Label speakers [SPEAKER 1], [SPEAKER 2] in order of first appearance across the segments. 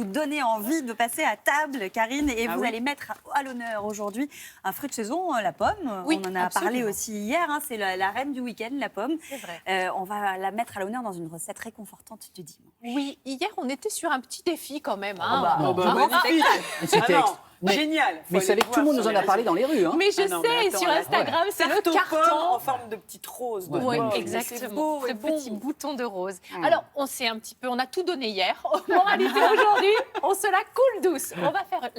[SPEAKER 1] nous donner envie de passer à table, Karine. Et vous allez mettre à l'honneur aujourd'hui un fruit de saison, la pomme.
[SPEAKER 2] Oui,
[SPEAKER 1] on en a
[SPEAKER 2] absolument.
[SPEAKER 1] parlé aussi hier. C'est la reine du week-end, la pomme.
[SPEAKER 2] C'est vrai.
[SPEAKER 1] On va la mettre à l'honneur dans une recette réconfortante du dimanche.
[SPEAKER 2] Oui, hier, on était sur un petit défi quand même.
[SPEAKER 3] C'était
[SPEAKER 4] génial.
[SPEAKER 3] Mais vous savez que tout le monde nous en a parlé dans les rues. Hein.
[SPEAKER 2] Mais je sais, sur Instagram, c'est le carton.
[SPEAKER 4] En forme de petite rose.
[SPEAKER 2] Oui,
[SPEAKER 4] pomme.
[SPEAKER 2] exactement.
[SPEAKER 4] C'est
[SPEAKER 2] Ce
[SPEAKER 4] beau,
[SPEAKER 2] petit bouton de rose.
[SPEAKER 4] Mm.
[SPEAKER 2] Alors, on a tout donné hier. Moralité aujourd'hui, on se la coule douce. On va faire,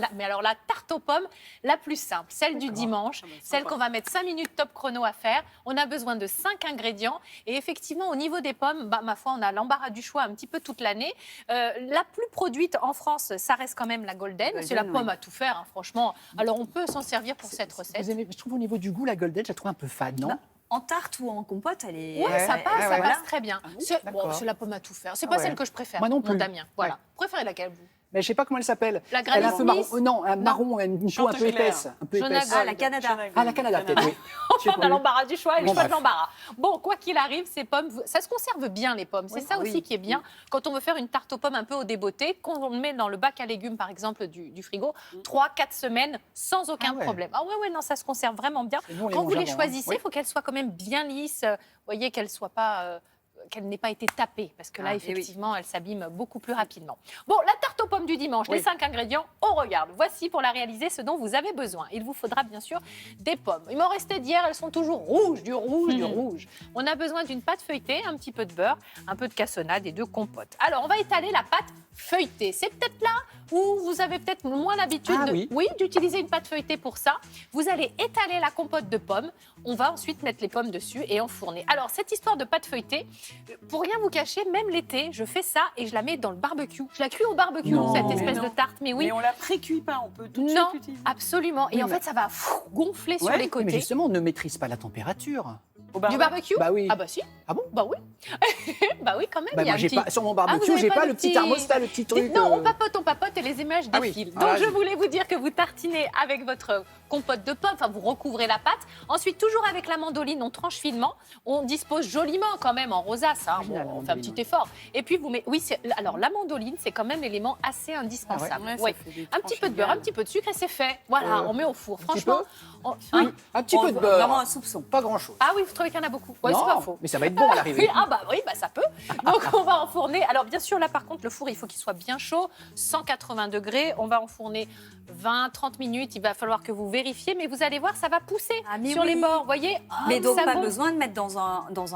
[SPEAKER 2] la tarte aux pommes la plus simple, celle du dimanche, celle qu'on va mettre 5 minutes top chrono à faire. On a besoin de 5 ingrédients. Et effectivement, au niveau des pommes, ma foi, on a l'embarras du choix un petit peu toute l'année. La plus produite en France, ça reste quand même la Golden. C'est la pomme à tout faire, hein, franchement. Alors, on peut s'en servir pour cette recette.
[SPEAKER 3] Vous aimez, je trouve au niveau du goût, la Golden, je la trouve un peu fade, non?
[SPEAKER 1] En tarte ou en compote, elle est.
[SPEAKER 2] Oui, ça passe très bien. C'est
[SPEAKER 3] D'accord.
[SPEAKER 2] la pomme à tout faire. C'est pas celle que je préfère.
[SPEAKER 3] Moi non plus.
[SPEAKER 2] Mon Damien. Voilà. Vous préférez laquelle, vous?
[SPEAKER 3] Mais je sais pas comment elle s'appelle.
[SPEAKER 2] La
[SPEAKER 3] Elle est un peu marron.
[SPEAKER 2] Granny Smith.
[SPEAKER 3] Non, un marron, une peau un peu
[SPEAKER 4] Chanteglaire.
[SPEAKER 3] épaisse. Un peu
[SPEAKER 2] Jaune à
[SPEAKER 3] épaisse.
[SPEAKER 2] gold.
[SPEAKER 1] La Canada.
[SPEAKER 3] Ah, la Canada, peut-être, oui. Je sais
[SPEAKER 2] On
[SPEAKER 3] pas.
[SPEAKER 2] a l'embarras du choix et le
[SPEAKER 3] Bon,
[SPEAKER 2] choix de
[SPEAKER 3] bref.
[SPEAKER 2] l'embarras. Bon, quoi qu'il arrive, ces pommes, ça se conserve bien, les pommes. C'est ça aussi qui est bien. Quand on veut faire une tarte aux pommes un peu au débeauté, qu'on le met dans le bac à légumes, par exemple, du frigo, 3-4 semaines sans aucun problème. Ah ouais, non, ça se conserve vraiment bien.
[SPEAKER 3] Nous, on
[SPEAKER 2] Quand
[SPEAKER 3] mange
[SPEAKER 2] vous les
[SPEAKER 3] avant,
[SPEAKER 2] choisissez, il
[SPEAKER 3] hein.
[SPEAKER 2] faut qu'elles soient quand même bien lisses. Vous voyez, qu'elles soient pas... qu'elle n'ait pas été tapée, parce que là, effectivement, elle s'abîme beaucoup plus rapidement. Bon, la tarte aux pommes du dimanche, les 5 ingrédients, on regarde. Voici pour la réaliser ce dont vous avez besoin. Il vous faudra bien sûr des pommes. Il m'en restait d'hier, elles sont toujours rouges, du rouge. On a besoin d'une pâte feuilletée, un petit peu de beurre, un peu de cassonade et de compote. Alors, on va étaler la pâte feuilletée. C'est peut-être là où vous avez peut-être moins l'habitude d'utiliser une pâte feuilletée pour ça. Vous allez étaler la compote de pommes. On va ensuite mettre les pommes dessus et enfourner. Alors, cette histoire de pâte feuilletée, pour rien vous cacher, même l'été, je fais ça et je la mets dans le barbecue. Je la cuis au barbecue,
[SPEAKER 3] Non.
[SPEAKER 2] cette espèce de tarte. Mais oui.
[SPEAKER 4] Mais on la pré-cuit pas, on peut tout de
[SPEAKER 2] Non,
[SPEAKER 4] suite l'utiliser.
[SPEAKER 2] absolument. Et en fait, ça va gonfler sur les
[SPEAKER 3] Mais
[SPEAKER 2] côtés.
[SPEAKER 3] justement, on ne maîtrise pas la température.
[SPEAKER 2] Du barbecue?
[SPEAKER 3] Bah oui.
[SPEAKER 2] Ah bah si.
[SPEAKER 3] Ah bon?
[SPEAKER 2] Bah oui. Bah oui, quand même.
[SPEAKER 3] Bah
[SPEAKER 2] il y a
[SPEAKER 3] moi,
[SPEAKER 2] un
[SPEAKER 3] j'ai
[SPEAKER 2] petit...
[SPEAKER 3] pas, sur mon
[SPEAKER 2] vous
[SPEAKER 3] barbecue,
[SPEAKER 2] avez
[SPEAKER 3] j'ai
[SPEAKER 2] pas
[SPEAKER 3] pas
[SPEAKER 2] le
[SPEAKER 3] le petit
[SPEAKER 2] petit-
[SPEAKER 3] thermostat, le petit truc.
[SPEAKER 2] Non, on papote et les images
[SPEAKER 3] Ah oui.
[SPEAKER 2] défilent.
[SPEAKER 3] Ah,
[SPEAKER 2] Donc,
[SPEAKER 3] vas-y.
[SPEAKER 2] je voulais vous dire que vous tartinez avec votre compote de pommes, enfin, vous recouvrez la pâte. Ensuite, toujours avec la mandoline, on tranche finement. On dispose joliment quand même en rosace. Hein.
[SPEAKER 3] Génial,
[SPEAKER 2] Bon,
[SPEAKER 3] la
[SPEAKER 2] on fait un
[SPEAKER 3] mandoline,
[SPEAKER 2] petit effort. Et puis, vous mettez... Oui, alors, la mandoline, c'est quand même l'élément assez indispensable.
[SPEAKER 4] Ouais, ça
[SPEAKER 2] Ouais.
[SPEAKER 4] fait des
[SPEAKER 2] Un petit
[SPEAKER 4] tranches
[SPEAKER 2] peu de beurre,
[SPEAKER 4] égales.
[SPEAKER 2] un petit peu de sucre et c'est fait. Voilà, on met au four.
[SPEAKER 3] petit
[SPEAKER 2] Franchement, hein.
[SPEAKER 3] Un petit peu de beurre.
[SPEAKER 1] Vraiment un soupçon.
[SPEAKER 3] Pas grand-chose.
[SPEAKER 2] Ah oui, vous trouvez qu'il y en a beaucoup? Ouais, c'est
[SPEAKER 3] Non,
[SPEAKER 2] pas faux.
[SPEAKER 3] mais ça va être bon à l'arrivée.
[SPEAKER 2] Oui, ça peut. Donc, on va enfourner. Alors, bien sûr, là, par contre, le four, il faut qu'il soit bien chaud, 180 degrés. On va enfourner 20-30 minutes. Il va falloir que vous vérifiez, mais vous allez voir, ça va pousser sur les bords. Vous voyez?
[SPEAKER 1] Mais donc,
[SPEAKER 2] ça
[SPEAKER 1] pas
[SPEAKER 2] gonfle.
[SPEAKER 1] besoin de mettre dans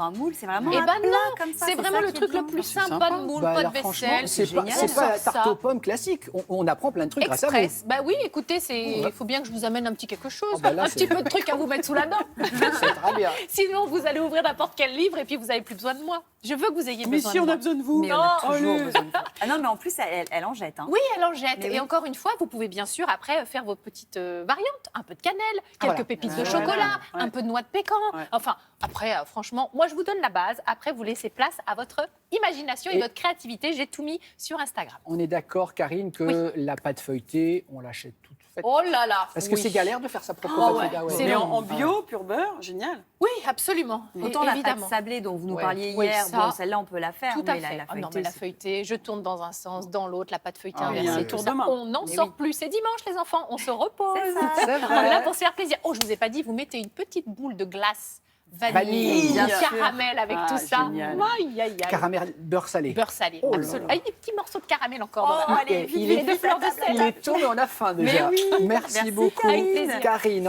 [SPEAKER 1] un moule. C'est vraiment
[SPEAKER 2] Eh
[SPEAKER 1] un
[SPEAKER 2] ben
[SPEAKER 1] plat
[SPEAKER 2] non,
[SPEAKER 1] comme ça.
[SPEAKER 2] c'est vraiment
[SPEAKER 1] ça
[SPEAKER 2] le
[SPEAKER 1] qui est
[SPEAKER 2] truc
[SPEAKER 1] bien.
[SPEAKER 2] le plus simple.
[SPEAKER 3] sympa.
[SPEAKER 2] Pas de moule,
[SPEAKER 3] Bah,
[SPEAKER 2] pas de
[SPEAKER 3] alors, franchement,
[SPEAKER 2] vaisselle.
[SPEAKER 3] c'est
[SPEAKER 1] génial.
[SPEAKER 3] pas la
[SPEAKER 2] Ça.
[SPEAKER 3] tarte aux pommes classique. On apprend plein de trucs grâce à vous.
[SPEAKER 2] Express. Bah oui, écoutez, il faut bien que je vous amène un petit quelque chose,
[SPEAKER 3] Ah bah là,
[SPEAKER 2] un
[SPEAKER 3] c'est-
[SPEAKER 2] petit peu de truc à vous mettre sous la dent.
[SPEAKER 3] C'est très bien.
[SPEAKER 2] Sinon, vous allez ouvrir n'importe quel livre et puis vous n'avez plus besoin de moi. Je veux que vous ayez
[SPEAKER 4] Mais
[SPEAKER 2] besoin
[SPEAKER 4] si,
[SPEAKER 2] de
[SPEAKER 4] on
[SPEAKER 2] moi.
[SPEAKER 4] a besoin de vous.
[SPEAKER 1] Mais on a toujours
[SPEAKER 4] allez.
[SPEAKER 1] besoin de ça. Ah non, mais en plus, elle en jette. Hein.
[SPEAKER 2] Oui, elle en jette.
[SPEAKER 1] Mais
[SPEAKER 2] Et
[SPEAKER 1] oui.
[SPEAKER 2] encore une fois, vous pouvez bien sûr après faire vos petites variantes. Un peu de cannelle, quelques
[SPEAKER 3] voilà.
[SPEAKER 2] pépites de
[SPEAKER 4] Ouais,
[SPEAKER 2] chocolat,
[SPEAKER 4] ouais.
[SPEAKER 2] un peu de noix de pécan.
[SPEAKER 4] Ouais.
[SPEAKER 2] Enfin, après, franchement, moi je vous donne la base. Après, vous laissez place à votre imagination et
[SPEAKER 3] Et-
[SPEAKER 2] votre créativité. J'ai tout mis sur Instagram.
[SPEAKER 3] On est d'accord, Karine, que la pâte feuilletée, on l'achète toute faite.
[SPEAKER 2] Oh là là.
[SPEAKER 3] Parce que
[SPEAKER 2] oui.
[SPEAKER 3] c'est galère de faire sa propre
[SPEAKER 2] Oh
[SPEAKER 3] pâte
[SPEAKER 2] ouais,
[SPEAKER 3] feuilletée. Ah ouais.
[SPEAKER 2] c'est
[SPEAKER 4] Mais
[SPEAKER 2] long.
[SPEAKER 4] en bio, pur beurre, génial.
[SPEAKER 2] Oui, absolument.
[SPEAKER 1] Autant la pâte
[SPEAKER 2] évidemment.
[SPEAKER 1] sablée dont vous nous
[SPEAKER 3] Ouais.
[SPEAKER 1] parliez
[SPEAKER 2] Oui,
[SPEAKER 1] hier,
[SPEAKER 2] ça.
[SPEAKER 1] bon, celle-là, on peut la faire.
[SPEAKER 2] Tout à
[SPEAKER 1] mais
[SPEAKER 2] fait.
[SPEAKER 1] La
[SPEAKER 2] Ah non,
[SPEAKER 1] feuilletée,
[SPEAKER 2] mais la
[SPEAKER 1] c'est-
[SPEAKER 2] feuilletée, je tourne dans un sens, dans l'autre, la pâte feuilletée
[SPEAKER 3] Ah, il y a
[SPEAKER 2] inversée,
[SPEAKER 4] un
[SPEAKER 2] tout
[SPEAKER 4] tour
[SPEAKER 2] ça.
[SPEAKER 4] de main.
[SPEAKER 2] On n'en
[SPEAKER 1] Mais
[SPEAKER 2] sort
[SPEAKER 1] oui.
[SPEAKER 2] plus. C'est dimanche, les enfants, on se repose.
[SPEAKER 1] C'est ça.
[SPEAKER 3] C'est
[SPEAKER 2] On est là
[SPEAKER 3] vrai.
[SPEAKER 2] pour se faire plaisir. Oh, je vous ai pas dit, vous mettez une petite boule de glace vanille,
[SPEAKER 3] Vanille.
[SPEAKER 1] Bien sûr.
[SPEAKER 2] caramel avec
[SPEAKER 4] Ah,
[SPEAKER 2] tout ça.
[SPEAKER 4] génial.
[SPEAKER 2] Aïe, aïe, aïe.
[SPEAKER 3] Caramel beurre salé.
[SPEAKER 2] Beurre salé,
[SPEAKER 3] Oh là
[SPEAKER 2] absolument.
[SPEAKER 3] là.
[SPEAKER 2] Avec des petits morceaux de caramel encore. dans
[SPEAKER 1] Oh,
[SPEAKER 2] la-
[SPEAKER 1] allez,
[SPEAKER 3] Il
[SPEAKER 1] vite,
[SPEAKER 3] est-
[SPEAKER 1] vite,
[SPEAKER 2] des fleurs de
[SPEAKER 1] vite,
[SPEAKER 2] sel.
[SPEAKER 3] Il est tôt, mais on a faim déjà.
[SPEAKER 1] oui.
[SPEAKER 3] Merci
[SPEAKER 1] Merci,
[SPEAKER 3] beaucoup,
[SPEAKER 2] Avec plaisir.
[SPEAKER 3] Karine.